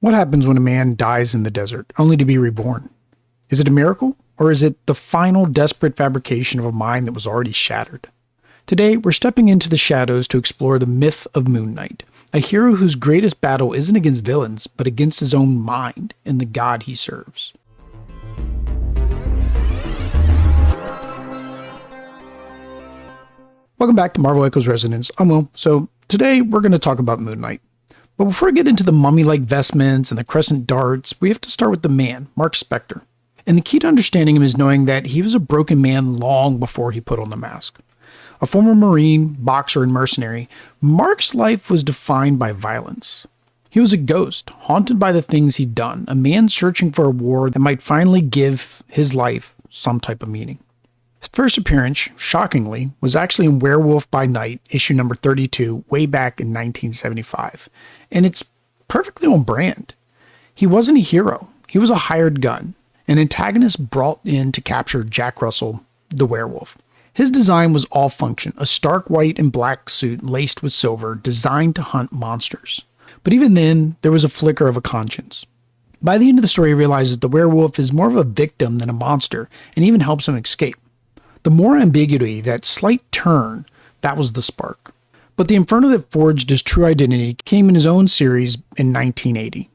What happens when a man dies in the desert, only to be reborn? Is it a miracle, or is it the final desperate fabrication of a mind that was already shattered? Today, we're stepping into the shadows to explore the myth of Moon Knight, a hero whose greatest battle isn't against villains, but against his own mind and the god he serves. Welcome back to Marvel Echoes Resonance. I'm Will. So today we're going to talk about Moon Knight. But before we get into the mummy-like vestments and the crescent darts, we have to start with the man, Marc Spector. And the key to understanding him is knowing that he was a broken man long before he put on the mask. A former Marine, boxer, and mercenary, Marc's life was defined by violence. He was a ghost, haunted by the things he'd done, a man searching for a war that might finally give his life some type of meaning. His first appearance, shockingly, was actually in Werewolf by Night, issue number 32, way back in 1975. And it's perfectly on brand. He wasn't a hero. He was a hired gun, an antagonist brought in to capture Jack Russell, the werewolf. His design was all function, a stark white and black suit laced with silver, designed to hunt monsters. But even then, there was a flicker of a conscience. By the end of the story, he realizes the werewolf is more of a victim than a monster, and even helps him escape. The more ambiguity, that slight turn, that was the spark. But the inferno that forged his true identity came in his own series in 1980.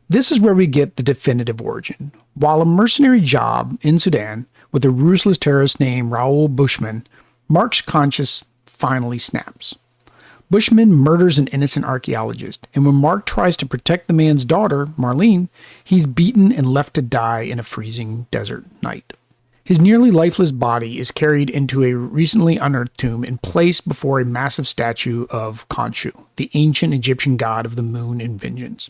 This is where we get the definitive origin. While a mercenary job in Sudan with a ruthless terrorist named Raoul Bushman, Marc's conscience finally snaps. Bushman murders an innocent archaeologist, and when Marc tries to protect the man's daughter, Marlene, he's beaten and left to die in a freezing desert night. His nearly lifeless body is carried into a recently unearthed tomb and placed before a massive statue of Khonshu, the ancient Egyptian god of the moon and vengeance.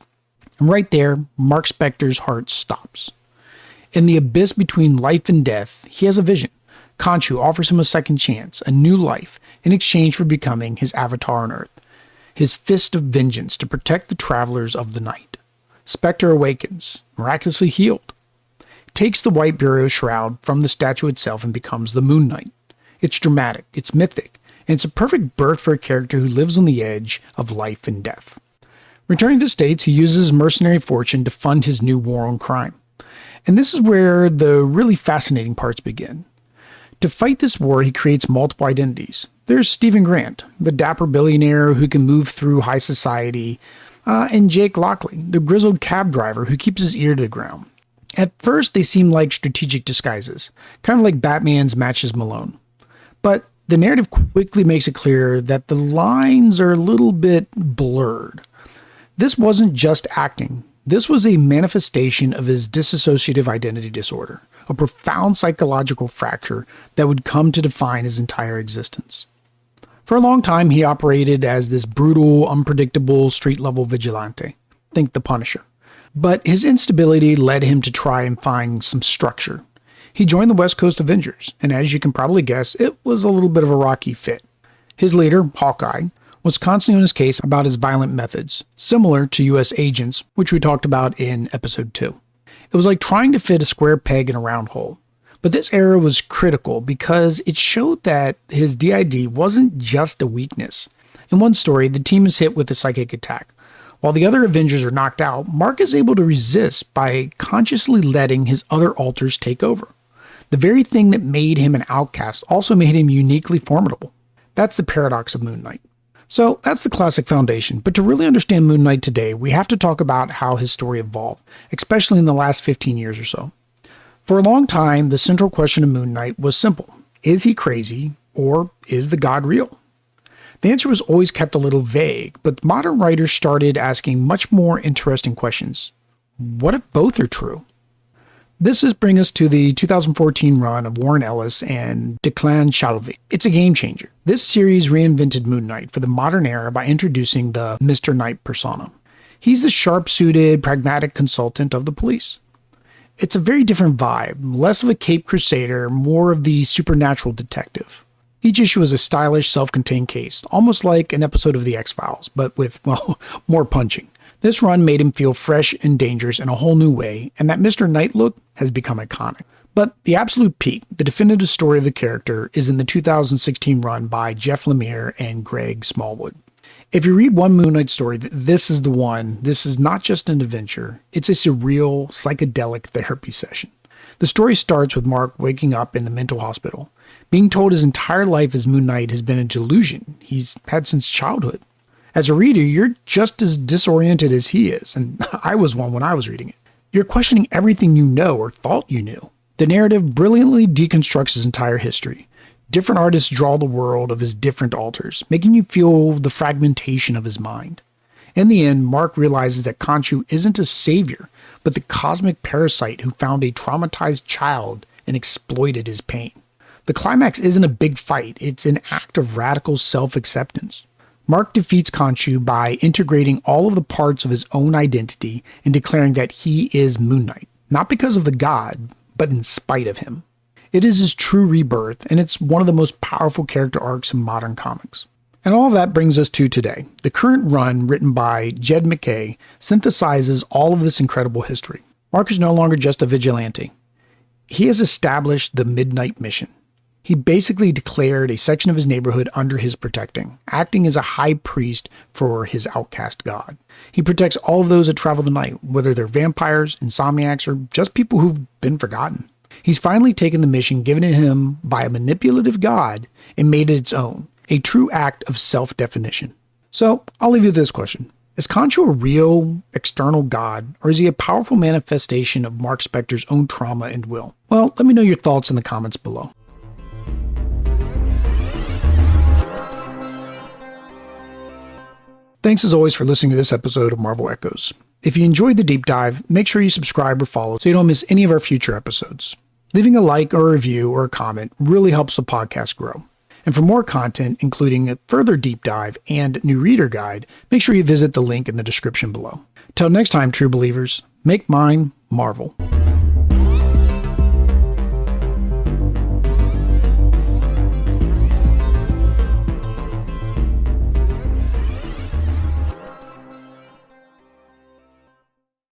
And right there, Marc Spector's heart stops. In the abyss between life and death, he has a vision. Khonshu offers him a second chance, a new life, in exchange for becoming his avatar on Earth, his fist of vengeance to protect the travelers of the night. Spector awakens, miraculously healed. Takes the white burial shroud from the statue itself and becomes the Moon Knight. It's dramatic, it's mythic, and it's a perfect birth for a character who lives on the edge of life and death. Returning to the States, he uses his mercenary fortune to fund his new war on crime. And this is where the really fascinating parts begin. To fight this war, he creates multiple identities. There's Stephen Grant, the dapper billionaire who can move through high society, and Jake Lockley, the grizzled cab driver who keeps his ear to the ground. At first, they seem like strategic disguises, kind of like Batman's matches Malone. But the narrative quickly makes it clear that the lines are a little bit blurred. This wasn't just acting. This was a manifestation of his dissociative identity disorder, a profound psychological fracture that would come to define his entire existence. For a long time, he operated as this brutal, unpredictable, street-level vigilante. Think the Punisher. But his instability led him to try and find some structure. He joined the West Coast Avengers, and as you can probably guess, it was a little bit of a rocky fit. His leader, Hawkeye, was constantly on his case about his violent methods, similar to US agents, which we talked about in episode 2. It was like trying to fit a square peg in a round hole. But this era was critical because it showed that his DID wasn't just a weakness. In one story, the team is hit with a psychic attack. While the other Avengers are knocked out, Marc is able to resist by consciously letting his other alters take over. The very thing that made him an outcast also made him uniquely formidable. That's the paradox of Moon Knight. So that's the classic foundation, but to really understand Moon Knight today, we have to talk about how his story evolved, especially in the last 15 years or so. For a long time, the central question of Moon Knight was simple. Is he crazy, or is the god real? The answer was always kept a little vague, but modern writers started asking much more interesting questions. What if both are true? This brings us to the 2014 run of Warren Ellis and Declan Shalvey. It's a game changer. This series reinvented Moon Knight for the modern era by introducing the Mr. Knight persona. He's the sharp-suited, pragmatic consultant of the police. It's a very different vibe, less of a Cape Crusader, more of the supernatural detective. Each issue is a stylish, self-contained case, almost like an episode of The X-Files, but with, well, more punching. This run made him feel fresh and dangerous in a whole new way, and that Mr. Knight look has become iconic. But the absolute peak, the definitive story of the character, is in the 2016 run by Jeff Lemire and Greg Smallwood. If you read one Moon Knight story, this is the one. This is not just an adventure. It's a surreal, psychedelic therapy session. The story starts with Marc waking up in the mental hospital, being told his entire life as Moon Knight has been a delusion he's had since childhood. As a reader, you're just as disoriented as he is, and I was one when I was reading it. You're questioning everything you know or thought you knew. The narrative brilliantly deconstructs his entire history. Different artists draw the world of his different alters, making you feel the fragmentation of his mind. In the end, Marc realizes that Khonshu isn't a savior, but the cosmic parasite who found a traumatized child and exploited his pain. The climax isn't a big fight, it's an act of radical self-acceptance. Marc defeats Khonshu by integrating all of the parts of his own identity and declaring that he is Moon Knight, not because of the god, but in spite of him. It is his true rebirth, and it's one of the most powerful character arcs in modern comics. And all of that brings us to today. The current run, written by Jed MacKay, synthesizes all of this incredible history. Marc is no longer just a vigilante. He has established the Midnight Mission. He basically declared a section of his neighborhood under his protecting, acting as a high priest for his outcast god. He protects all of those that travel the night, whether they're vampires, insomniacs, or just people who've been forgotten. He's finally taken the mission given to him by a manipulative god and made it its own, a true act of self-definition. So, I'll leave you with this question. Is Khonshu a real, external god, or is he a powerful manifestation of Marc Spector's own trauma and will? Well, let me know your thoughts in the comments below. Thanks as always for listening to this episode of Marvel Echoes. If you enjoyed the deep dive, make sure you subscribe or follow so you don't miss any of our future episodes. Leaving a like or a review or a comment really helps the podcast grow. And for more content, including a further deep dive and new reader guide, make sure you visit the link in the description below. Till next time, true believers, make mine Marvel.